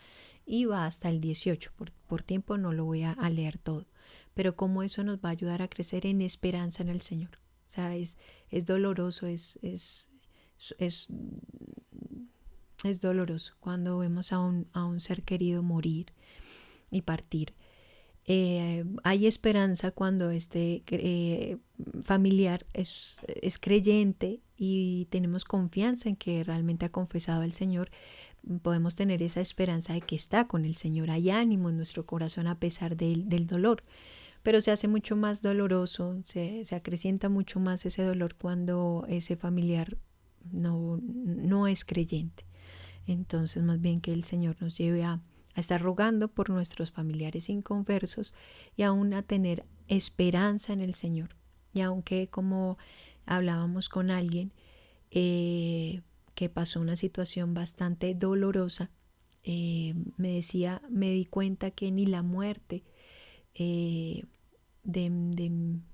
Y va hasta el 18, por tiempo no lo voy a leer todo, pero cómo eso nos va a ayudar a crecer en esperanza en el Señor. O sea, es doloroso, es doloroso cuando vemos a un ser querido morir y partir. Hay esperanza cuando este familiar es creyente y tenemos confianza en que realmente ha confesado al Señor. Podemos tener esa esperanza de que está con el Señor. Hay ánimo en nuestro corazón a pesar del dolor. Pero se hace mucho más doloroso, se acrecienta mucho más ese dolor cuando ese familiar no es creyente. Entonces, más bien que el Señor nos lleve a estar rogando por nuestros familiares inconversos y aún a tener esperanza en el Señor. Y aunque, como hablábamos con alguien que pasó una situación bastante dolorosa, me decía, me di cuenta que ni la muerte de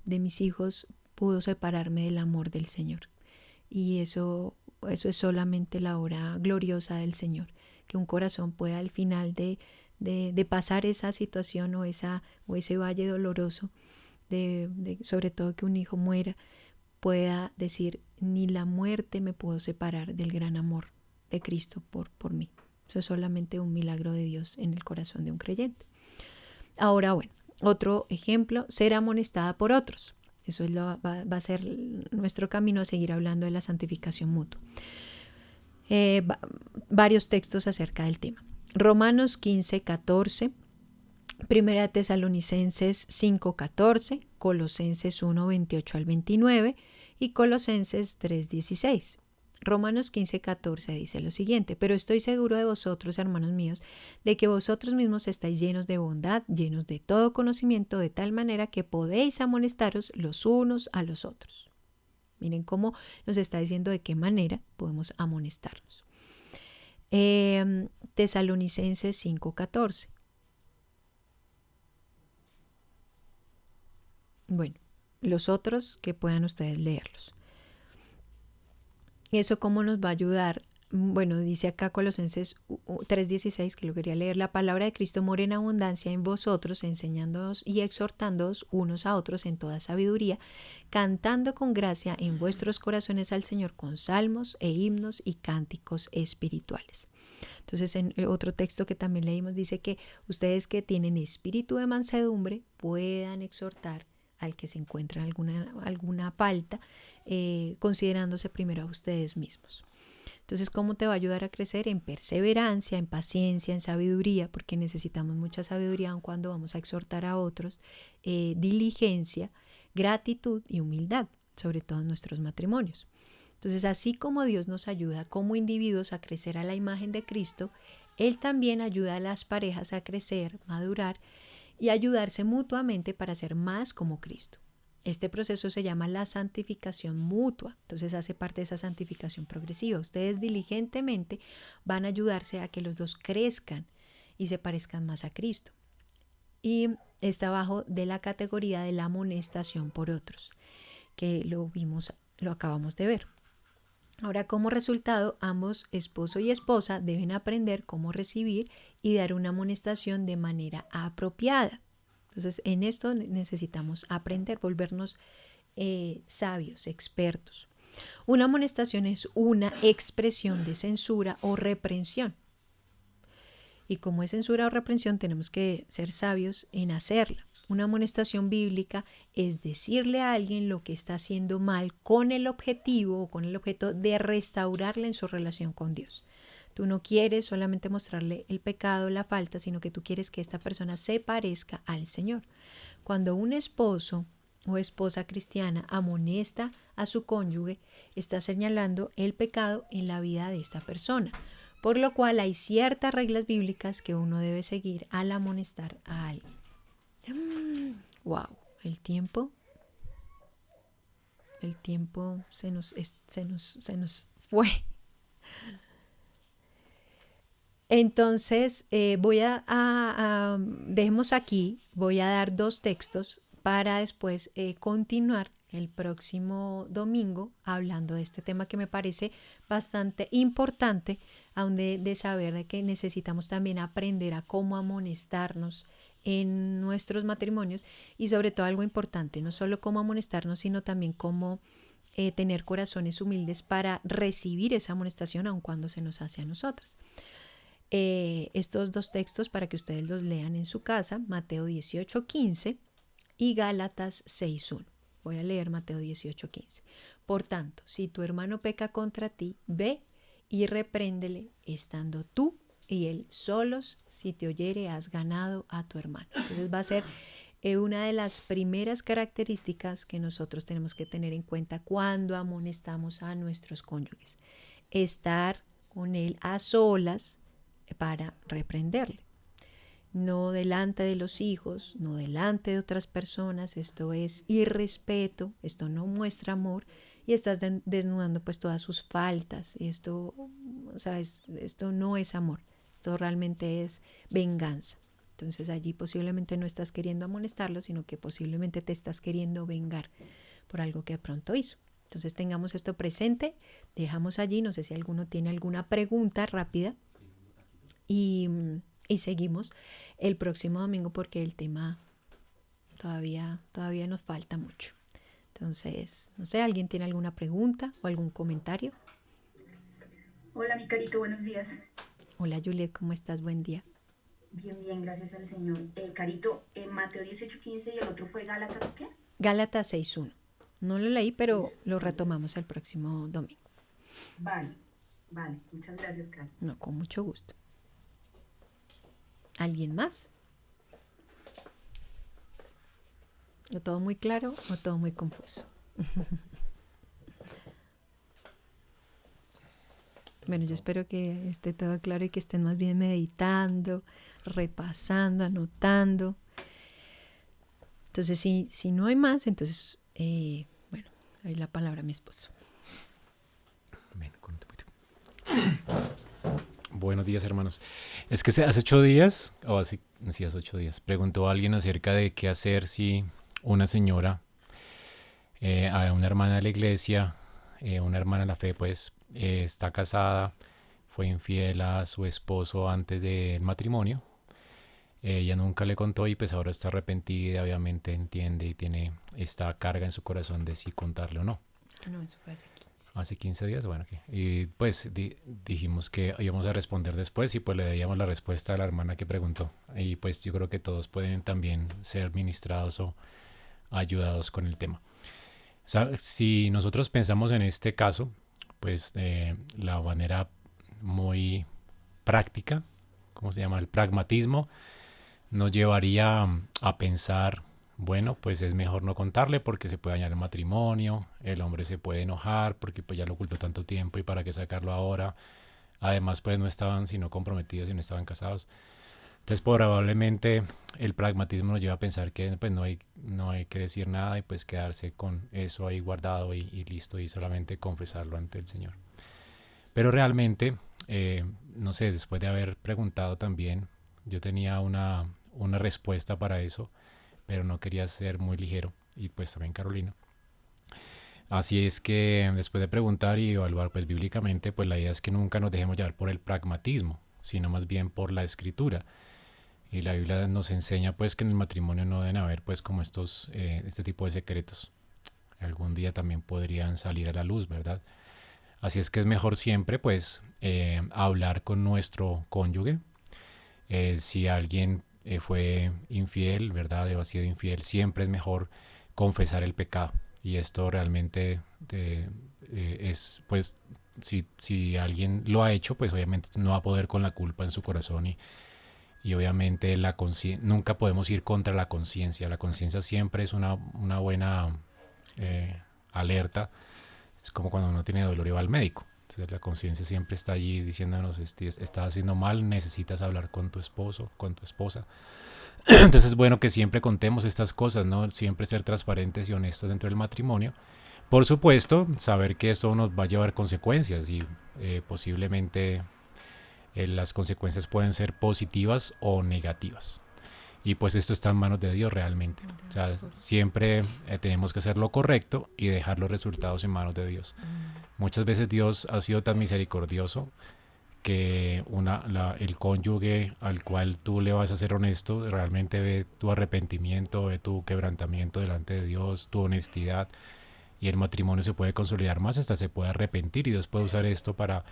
mis hijos pudo separarme del amor del Señor. Y eso es solamente la obra gloriosa del Señor, que un corazón pueda al final de pasar esa situación o ese valle doloroso, sobre todo que un hijo muera, pueda decir, ni la muerte me pudo separar del gran amor de Cristo por mí. Eso es solamente un milagro de Dios en el corazón de un creyente. Ahora, bueno, otro ejemplo, ser amonestada por otros. Eso va a ser nuestro camino a seguir hablando de la santificación mutua. Varios textos acerca del tema. Romanos 15, 14, Primera de Tesalonicenses 5, 14, Colosenses 1, 28 al 29 y Colosenses 3, 16. Romanos 15, 14 dice lo siguiente, pero estoy seguro de vosotros, hermanos míos, de que vosotros mismos estáis llenos de bondad, llenos de todo conocimiento, de tal manera que podéis amonestaros los unos a los otros. Miren cómo nos está diciendo de qué manera podemos amonestarnos. Tesalonicenses 5, 14. Bueno, los otros que puedan ustedes leerlos. ¿Eso cómo nos va a ayudar? Bueno, dice acá Colosenses 3:16, que lo quería leer, la palabra de Cristo mora en abundancia en vosotros, enseñándoos y exhortándoos unos a otros en toda sabiduría, cantando con gracia en vuestros corazones al Señor con salmos e himnos y cánticos espirituales. Entonces, en el otro texto que también leímos dice que ustedes que tienen espíritu de mansedumbre puedan exhortar al que se encuentra alguna falta, considerándose primero a ustedes mismos. Entonces, ¿cómo te va a ayudar a crecer? En perseverancia, en paciencia, en sabiduría, porque necesitamos mucha sabiduría cuando vamos a exhortar a otros, diligencia, gratitud y humildad, sobre todo en nuestros matrimonios. Entonces, así como Dios nos ayuda como individuos a crecer a la imagen de Cristo, Él también ayuda a las parejas a crecer, madurar y ayudarse mutuamente para ser más como Cristo. Este proceso se llama la santificación mutua, entonces hace parte de esa santificación progresiva. Ustedes diligentemente van a ayudarse a que los dos crezcan y se parezcan más a Cristo. Y está abajo de la categoría de la amonestación por otros, que lo acabamos de ver. Ahora, como resultado, ambos, esposo y esposa, deben aprender cómo recibir y dar una amonestación de manera apropiada. Entonces, en esto necesitamos aprender, volvernos sabios, expertos. Una amonestación es una expresión de censura o reprensión. Y como es censura o reprensión, tenemos que ser sabios en hacerla. Una amonestación bíblica es decirle a alguien lo que está haciendo mal con el objetivo o con el objeto de restaurarle en su relación con Dios. Tú no quieres solamente mostrarle el pecado, la falta, sino que tú quieres que esta persona se parezca al Señor. Cuando un esposo o esposa cristiana amonesta a su cónyuge, está señalando el pecado en la vida de esta persona, por lo cual hay ciertas reglas bíblicas que uno debe seguir al amonestar a alguien. Wow, el tiempo se nos fue. Entonces, dejemos aquí, voy a dar 2 textos para después continuar el próximo domingo hablando de este tema que me parece bastante importante, aún de saber que necesitamos también aprender a cómo amonestarnos en nuestros matrimonios y sobre todo algo importante, no solo cómo amonestarnos, sino también cómo tener corazones humildes para recibir esa amonestación aun cuando se nos hace a nosotras. Estos 2 textos para que ustedes los lean en su casa, Mateo 18:15 y Gálatas 6:1. Voy a leer Mateo 18:15. Por tanto, si tu hermano peca contra ti, ve y repréndele, estando tú y él solos. Si te oyere, has ganado a tu hermano. Entonces va a ser una de las primeras características que nosotros tenemos que tener en cuenta cuando amonestamos a nuestros cónyuges. Estar con él a solas para reprenderle. No delante de los hijos, no delante de otras personas. Esto es irrespeto, esto no muestra amor y estás desnudando pues todas sus faltas. Y esto, esto no es amor, esto realmente es venganza. Entonces allí posiblemente no estás queriendo amonestarlo, sino que posiblemente te estás queriendo vengar por algo que de pronto hizo. Entonces tengamos esto presente, dejamos allí, no sé si alguno tiene alguna pregunta rápida y seguimos el próximo domingo porque el tema todavía nos falta mucho. Entonces, no sé, ¿alguien tiene alguna pregunta o algún comentario? Hola, mi carito, buenos días. Hola Juliet, ¿cómo estás? Buen día. Bien, bien, gracias al Señor. Carito, Mateo 18:15 y el otro fue Gálatas, ¿qué? Gálatas 6:1. No lo leí, pero Eso, lo vale. retomamos el próximo domingo. Vale, vale. Muchas gracias, Cari. No, con mucho gusto. ¿Alguien más? ¿O todo muy claro o todo muy confuso? Bueno, yo espero que esté todo claro y que estén más bien meditando, repasando, anotando. Entonces, si no hay más, entonces, bueno, ahí la palabra a mi esposo. Buenos días, hermanos. Es que hace 8 días, o así, sí, hace 8 días, preguntó a alguien acerca de qué hacer si una señora, a una hermana de la iglesia, una hermana de la fe, pues, está casada, fue infiel a su esposo antes del matrimonio. Ella nunca le contó y pues ahora está arrepentida, obviamente entiende y tiene esta carga en su corazón de si contarle o no. No, eso fue hace 15. Hace 15 días, bueno, y pues dijimos que íbamos a responder después y pues le daríamos la respuesta a la hermana que preguntó. Y pues yo creo que todos pueden también ser ministrados o ayudados con el tema. O sea, si nosotros pensamos en este caso, pues la manera muy práctica, ¿cómo se llama? El pragmatismo nos llevaría a pensar, bueno, pues es mejor no contarle porque se puede dañar el matrimonio, el hombre se puede enojar porque pues ya lo ocultó tanto tiempo y para qué sacarlo ahora. Además, pues no estaban sino comprometidos y no estaban casados. Entonces, probablemente el pragmatismo nos lleva a pensar que pues no hay que decir nada y pues quedarse con eso ahí guardado y listo y solamente confesarlo ante el Señor. Pero realmente, no sé, después de haber preguntado también, yo tenía una respuesta para eso, pero no quería ser muy ligero, y pues también Carolina. Así es que después de preguntar y evaluar pues bíblicamente, pues la idea es que nunca nos dejemos llevar por el pragmatismo, sino más bien por la escritura. Y la Biblia nos enseña pues que en el matrimonio no deben haber pues como este tipo de secretos. Algún día también podrían salir a la luz, ¿verdad? Así es que es mejor siempre pues hablar con nuestro cónyuge. Si alguien fue infiel, ¿verdad? O ha sido infiel, siempre es mejor confesar el pecado. Y esto realmente es, pues, si alguien lo ha hecho, pues obviamente no va a poder con la culpa en su corazón y obviamente nunca podemos ir contra la conciencia. La conciencia siempre es una buena alerta. Es como cuando uno tiene dolor y va al médico. Entonces la conciencia siempre está allí diciéndonos, estás haciendo mal, necesitas hablar con tu esposo, con tu esposa. Entonces es bueno que siempre contemos estas cosas, ¿no? Siempre ser transparentes y honestos dentro del matrimonio. Por supuesto, saber que eso nos va a llevar consecuencias y posiblemente las consecuencias pueden ser positivas o negativas. Y pues esto está en manos de Dios realmente. O sea, siempre tenemos que hacer lo correcto y dejar los resultados en manos de Dios. Muchas veces Dios ha sido tan misericordioso que el cónyuge al cual tú le vas a ser honesto realmente ve tu arrepentimiento, ve tu quebrantamiento delante de Dios, tu honestidad, y el matrimonio se puede consolidar más, hasta se puede arrepentir y Dios puede usar esto para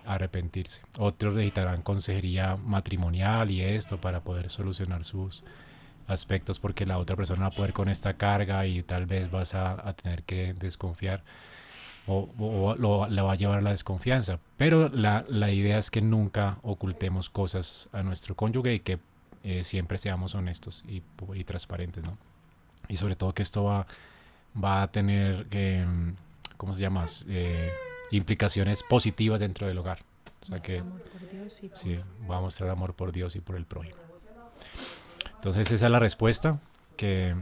arrepentirse. Otros necesitarán consejería matrimonial y esto para poder solucionar sus aspectos, porque la otra persona va a poder con esta carga y tal vez vas a tener que desconfiar la va a llevar a la desconfianza. Pero la idea es que nunca ocultemos cosas a nuestro cónyuge y que siempre seamos honestos y transparentes, ¿no? Y sobre todo que esto va a tener, ¿cómo se llama? Implicaciones positivas dentro del hogar. O sea que Amor por Dios y por... sí, va a mostrar amor por Dios y por el prójimo. Entonces esa es la respuesta que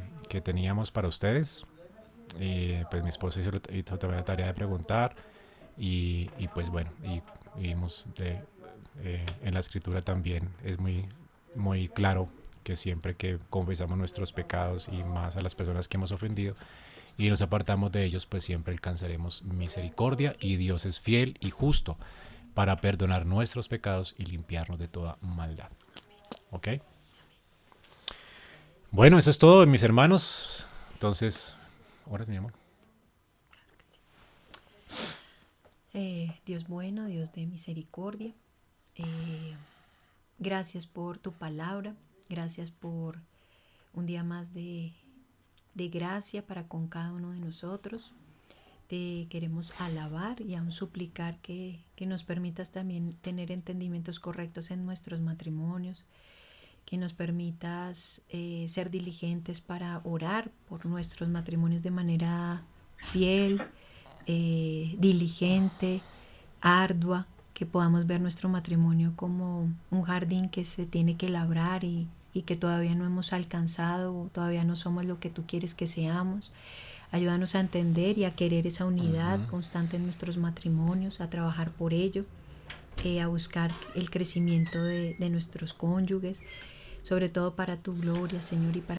teníamos para ustedes. Pues mi esposa hizo también la tarea de preguntar y pues bueno, y vimos en la escritura también es muy claro que siempre que confesamos nuestros pecados y más a las personas que hemos ofendido y nos apartamos de ellos, pues siempre alcanzaremos misericordia, y Dios es fiel y justo para perdonar nuestros pecados y limpiarnos de toda maldad. ¿Ok? Bueno, eso es todo, mis hermanos. Entonces, ahora sí, mi amor. Dios bueno, Dios de misericordia, gracias por tu palabra, gracias por un día más de gracia para con cada uno de nosotros. Te queremos alabar y aún suplicar que nos permitas también tener entendimientos correctos en nuestros matrimonios, que nos permitas ser diligentes para orar por nuestros matrimonios de manera fiel, diligente, ardua, que podamos ver nuestro matrimonio como un jardín que se tiene que labrar y que todavía no hemos alcanzado, o todavía no somos lo que tú quieres que seamos. Ayúdanos a entender y a querer esa unidad constante en nuestros matrimonios, a trabajar por ello, a buscar el crecimiento de nuestros cónyuges, sobre todo para tu gloria, Señor, y para